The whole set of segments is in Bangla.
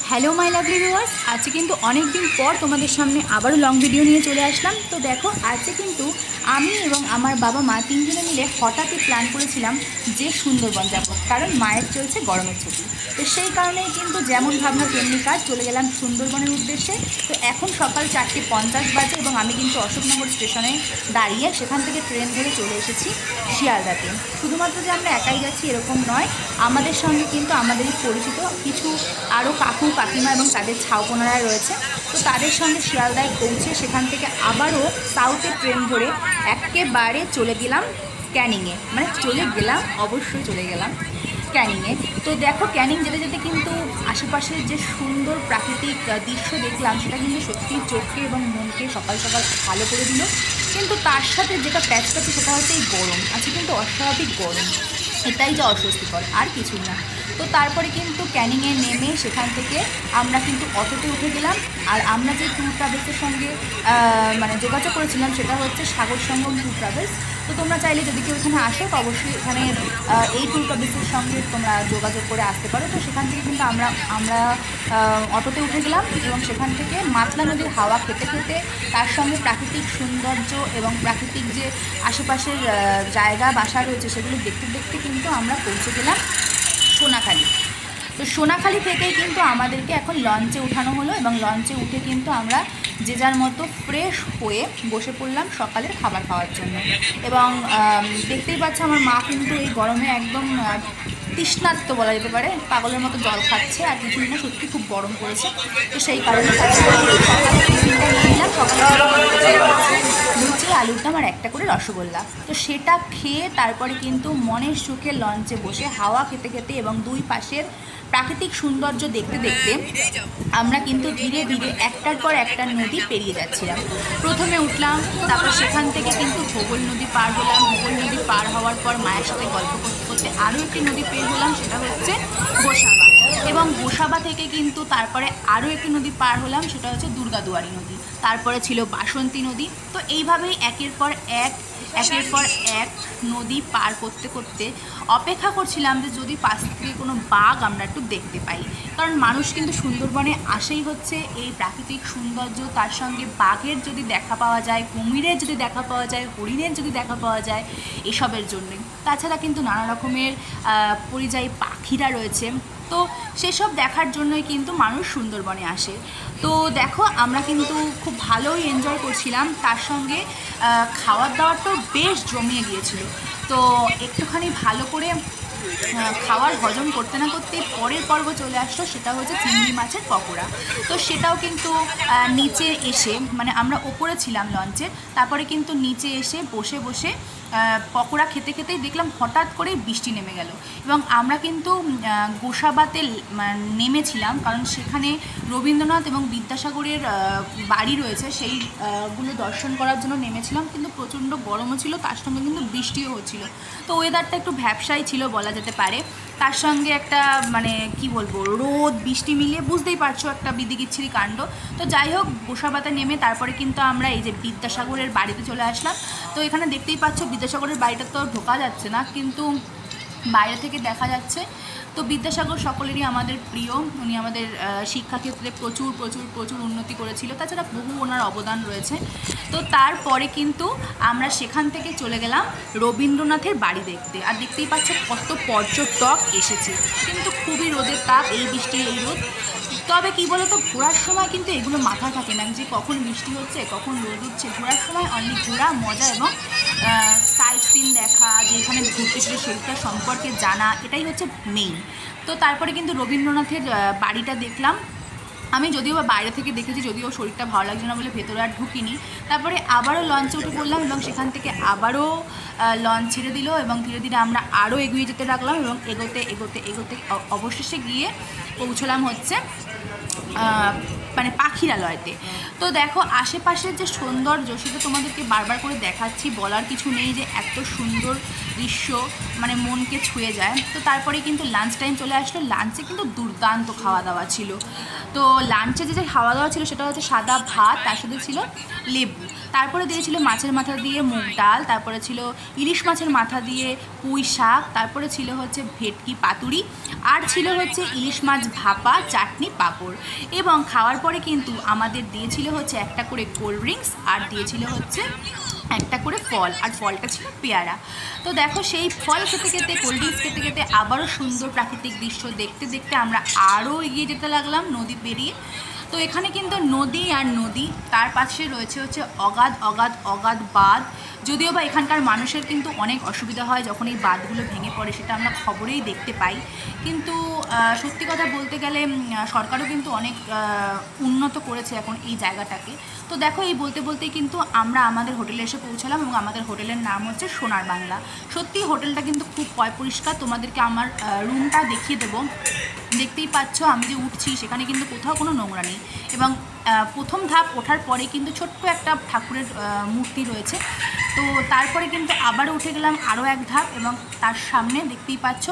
হ্যালো মাই লাভলি ভিউয়ার্স, আজকে কিন্তু অনেক দিন পর তোমাদের সামনে আবারও লং ভিডিও নিয়ে চলে আসলাম। তো দেখো, আজকে কিন্তু আমি এবং আমার বাবা মা তিনজনে মিলে হঠাৎই প্ল্যান করেছিলাম যে সুন্দরবন যাব, কারণ মায়ের চলছে গরমের ছুটি। তো সেই কারণেই কিন্তু যেমন ভাবনা তেমনি কাজ, চলে গেলাম সুন্দরবনের উদ্দেশ্যে। তো এখন সকাল 4:50 বাজে এবং আমি কিন্তু অশোকনগর স্টেশনে দাঁড়িয়ে সেখান থেকে ট্রেন ধরে চলে এসেছি শিয়ালদাতে। শুধুমাত্র যে আমরা একাই যাচ্ছি এরকম নয়, আমাদের সঙ্গে কিন্তু আমাদেরই পরিচিত কিছু আরও কাকু কাকিমা এবং তাদের ছাউপনারা রয়েছে। তো তাদের সঙ্গে শিয়ালদায় পৌঁছে সেখান থেকে আবারও সাউথে ট্রেন ধরে একেবারে চলে গেলাম ক্যানিংয়ে, মানে অবশ্যই চলে গেলাম ক্যানিংয়ে। তো দেখো, ক্যানিং যেতে যেতে কিন্তু আশেপাশের যে সুন্দর প্রাকৃতিক দৃশ্য দেখলাম, সেটা কিন্তু সত্যিই চোখে এবং মনকে সকাল সকাল ভালো করে দিল। কিন্তু তার সাথে যেটা প্যাচপ্যাচে সেটা হচ্ছে এই গরম। আজকে কিন্তু অস্বাভাবিক গরম, এটাই যে অস্বস্তিকর, আর কিছুই না। তো তারপরে কিন্তু ক্যানিংয়ে নেমে সেখান থেকে আমরা কিন্তু অটোতে উঠে গেলাম। আর আমরা যে ট্যুর ট্রাভেলসের সঙ্গে যোগাযোগ করেছিলাম সেটা হচ্ছে সাগর সঙ্গম ট্যুর ট্রাভেলস। তো তোমরা চাইলে যদি কেউ এখানে আসো, তো অবশ্যই এখানে এই ট্যুর ট্রাভেলসের সঙ্গে তোমরা যোগাযোগ করে আসতে পারো। তো সেখান থেকে কিন্তু আমরা অটোতে উঠে গেলাম এবং সেখান থেকে মাতলা নদীর হাওয়া খেতে খেতে, তার সঙ্গে প্রাকৃতিক সৌন্দর্য এবং প্রাকৃতিক যে আশেপাশের জায়গা বাসা রয়েছে সেগুলো দেখতে দেখতে কিন্তু আমরা পৌঁছে গেলাম সোনাখালি। তো সোনাখালি থেকেই কিন্তু আমাদেরকে এখন লঞ্চে উঠানো হলো এবং লঞ্চে উঠে কিন্তু আমরা যে যার মতো ফ্রেশ হয়ে বসে পড়লাম সকালের খাবার খাওয়ার জন্য। এবং দেখতেই পাচ্ছ আমার মা কিন্তু এই গরমে একদম তৃষ্ণার্ত বলা যেতে পারে, পাগলের মতো জল খাচ্ছে। আর কিছুই না, সত্যি খুব গরম পড়েছে। তো সেই কারণে সকালে টিফিনটা নিয়ে নিলাম। সকালে লুচি, আলুর দম আর একটা করে রসগোল্লা। তো সেটা খেয়ে তারপরে কিন্তু মনের সুখে লঞ্চে বসে হাওয়া খেতে খেতে এবং দুই পাশের প্রাকৃতিক সৌন্দর্য দেখতে দেখতে আমরা কিন্তু ধীরে ধীরে একটার পর একটা নদী পেরিয়ে যাচ্ছিলাম। প্রথমে উঠলাম, তারপর সেখান থেকে কিন্তু ভূগোল নদী পার হলাম। ভূগোল নদী পার হওয়ার পর মায়ের সাথে গল্প করতে করতে আরও একটি নদী পের হলাম, সেটা হচ্ছে গোসাবা। এবং গোসাবা থেকে কিন্তু তারপরে আরও একটি নদী পার হলাম, সেটা হচ্ছে দুর্গাদুয়ারি নদী। তারপরে ছিল বাসন্তী নদী। তো এইভাবেই একের পর এক নদী পার করতে করতে অপেক্ষা করছিলাম যে যদি পাশ থেকে কোনো বাঘ আমরা একটু দেখতে পাই। কারণ মানুষ কিন্তু সুন্দরবনে আসেই হচ্ছে এই প্রাকৃতিক সৌন্দর্য, তার সঙ্গে বাঘের যদি দেখা পাওয়া যায়, কুমিরের যদি দেখা পাওয়া যায়, হরিণের যদি দেখা পাওয়া যায়, এসবের জন্যই। তাছাড়া কিন্তু নানা রকমের পরিযায়ী পাখিরা রয়েছে। তো সেসব দেখার জন্যই কিন্তু মানুষ সুন্দরবনে আসে। তো দেখো, আমরা কিন্তু খুব ভালোই এনজয় করছিলাম। তার সঙ্গে খাওয়ার দাওয়ারটাও বেশ জমিয়ে গিয়েছিল। তো একটুখানি ভালো করে খাওয়ার হজম করতে না করতেই পরের পর্ব চলে আসলো, সেটা হচ্ছে চিংড়ি মাছের পকোড়া। তো সেটাও কিন্তু নিচে এসে, আমরা ওপরে ছিলাম লঞ্চের, তারপরে কিন্তু নিচে এসে বসে বসে পকোড়া খেতে খেতেই দেখলাম হঠাৎ করে বৃষ্টি নেমে গেল। এবং আমরা কিন্তু গোসাবাতে নেমেছিলাম, কারণ সেখানে রবীন্দ্রনাথ এবং বিদ্যাসাগরের বাড়ি রয়েছে, সেইগুলো দর্শন করার জন্য নেমেছিলাম। কিন্তু প্রচণ্ড গরমও ছিল, তার সঙ্গে কিন্তু বৃষ্টিও হচ্ছিল। তো ওয়েদারটা একটু ভ্যাপসাই ছিল বলা যেতে পারে। তার সঙ্গে একটা কি বলবো, রোদ বৃষ্টি মিলিয়ে বুঝতেই পারছো একটা বিদিকিচ্ছিরি কাণ্ড। তো যাই হোক, গোসাবাতে নেমে তারপরে কিন্তু আমরা এই যে বিদ্যাসাগরের বাড়িতে চলে আসলাম। তো এখানে দেখতেই পাচ্ছ বিদ্যাসাগরের বাড়িটা তো ঢোকা যাচ্ছে না, কিন্তু বাইরে থেকে দেখা যাচ্ছে। তো বিদ্যাসাগর সকলেরই আমাদের প্রিয়। উনি আমাদের শিক্ষাক্ষেত্রে প্রচুর প্রচুর প্রচুর উন্নতি করেছিল, তাছাড়া বহু ওনার অবদান রয়েছে। তো তারপরে কিন্তু আমরা সেখান থেকে চলে গেলাম রবীন্দ্রনাথের বাড়ি দেখতে। আর দেখতেই পাচ্ছ কত পর্যটক এসেছে, কিন্তু খুবই রোদের তাপ, এই বৃষ্টি এই রোদ। তবে কী বলো তো, ঘোরার সময় কিন্তু এগুলো মাথা থাকে না যে কখন বৃষ্টি হচ্ছে, কখন রোদ উঠছে। ঘোরার সময় অনলি ঘোরা, মজা এবং সাইট সিন দেখা, যে এখানে ঘুরতে ছিল সেইটা সম্পর্কে জানা, এটাই হচ্ছে মেইন। তো তারপরে কিন্তু রবীন্দ্রনাথের বাড়িটা দেখলাম। আমি যদিও বা বাইরে থেকে দেখেছি, যদিও শরীরটা ভালো লাগছে না বলে ভেতরে আর ঢুকিনি। তারপরে আবারও লঞ্চে উঠে পড়লাম এবং সেখান থেকে আবারও লঞ্চ ছেড়ে দিল এবং ধীরে ধীরে আমরা আরও এগিয়ে যেতে লাগলাম এবং এগোতে এগোতে এগোতে অবশেষে গিয়ে পৌঁছলাম হচ্ছে পাখিরালয়তে। তো দেখো, আশেপাশের যে সৌন্দর্য সেটা তোমাদেরকে বারবার করে দেখাচ্ছি, বলার কিছু নেই যে এত সুন্দর দৃশ্য মনকে ছুঁয়ে যায়। তো তারপরে কিন্তু লাঞ্চ টাইম চলে আসলো। লাঞ্চে কিন্তু দুর্দান্ত খাওয়া দাওয়া ছিল। তো লাঞ্চে যে খাওয়া দাওয়া ছিল সেটা হচ্ছে সাদা ভাত, তার সাথে ছিল লেবু, তারপরে দিয়েছিল মাছের মাথা দিয়ে মুগ ডাল, তারপরে ছিল ইলিশ মাছের মাথা দিয়ে পুঁই শাক, তারপরে ছিল হচ্ছে ভেটকি পাতুরি, আর ছিল হচ্ছে ইলিশ মাছ ভাপা, চাটনি, পাঁপড়। পাঁপড়, এবং খাওয়ার পরে কিন্তু আমাদের দিয়েছিল হচ্ছে একটা করে কোল্ড ড্রিঙ্কস আর দিয়েছিল হচ্ছে একটা করে ফল, আর ফলটা ছিল পেয়ারা। তো দেখো সেই ফল খেতে খেতে কোল্ড ড্রিঙ্কস খেতে খেতে আবারও সুন্দর প্রাকৃতিক দৃশ্য দেখতে দেখতে আমরা আরও এগিয়ে যেতে লাগলাম নদী পেরিয়ে। তো এখানে কিন্তু নদী আর নদী, তার পাশে রয়েছে হচ্ছে অগাধ অগাধ অগাধ বাঁধ। যদিও বা এখানকার মানুষের কিন্তু অনেক অসুবিধা হয় যখন এই বাঁধগুলো ভেঙে পড়ে, সেটা আমরা খবরেই দেখতে পাই। কিন্তু সত্যি কথা বলতে গেলে সরকারও কিন্তু অনেক উন্নত করেছে এখন এই জায়গাটাকে। তো দেখো এই বলতে বলতেই কিন্তু আমরা আমাদের হোটেলে এসে পৌঁছালাম, এবং আমাদের হোটেলের নাম হচ্ছে সোনার বাংলা। সত্যি হোটেলটা কিন্তু খুব পরিষ্কার। তোমাদেরকে আমার রুমটা দেখিয়ে দেবো। দেখতেই পাচ্ছ আমি যে উঠছি সেখানে কিন্তু কোথাও কোনো নোংরা নেই, এবং প্রথম ধাপ ওঠার পরে কিন্তু ছোট্ট একটা ঠাকুরের মূর্তি রয়েছে। তো তারপরে কিন্তু আবার উঠে গেলাম আরও এক ধাপ, এবং তার সামনে দেখতেই পাচ্ছ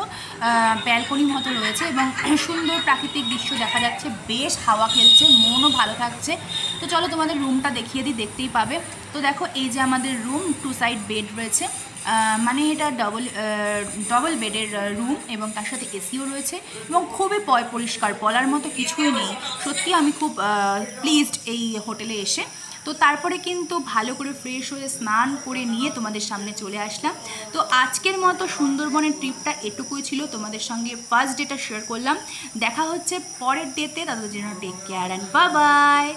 ব্যালকনি মতো রয়েছে, এবং সুন্দর প্রাকৃতিক দৃশ্য দেখা যাচ্ছে, বেশ হাওয়া খেলছে, মনও ভালো থাকছে। তো চলো তোমাদের রুমটা দেখিয়ে দিই, দেখতেই পাবে। তো দেখো এই যে আমাদের রুম, 2 সাইড বেড রয়েছে, মানে এটা ডবল বেডের রুম, এবং তার সাথে এসিও রয়েছে, এবং খুবই পরিষ্কার, বলার মতো কিছুই নেই। সত্যি আমি খুব প্লিজড এই হোটেলে এসে। তো তারপরে কিন্তু ভালো করে ফ্রেশ হয়ে স্নান করে নিয়ে তোমাদের সামনে চলে আসলাম। তো আজকের মতো সুন্দরবনের ট্রিপটা এটুকুই ছিল, তোমাদের সঙ্গে ফার্স্ট ডেটা শেয়ার করলাম। দেখা হচ্ছে পরের ডেতে, তাদের জন্য take care and bye by.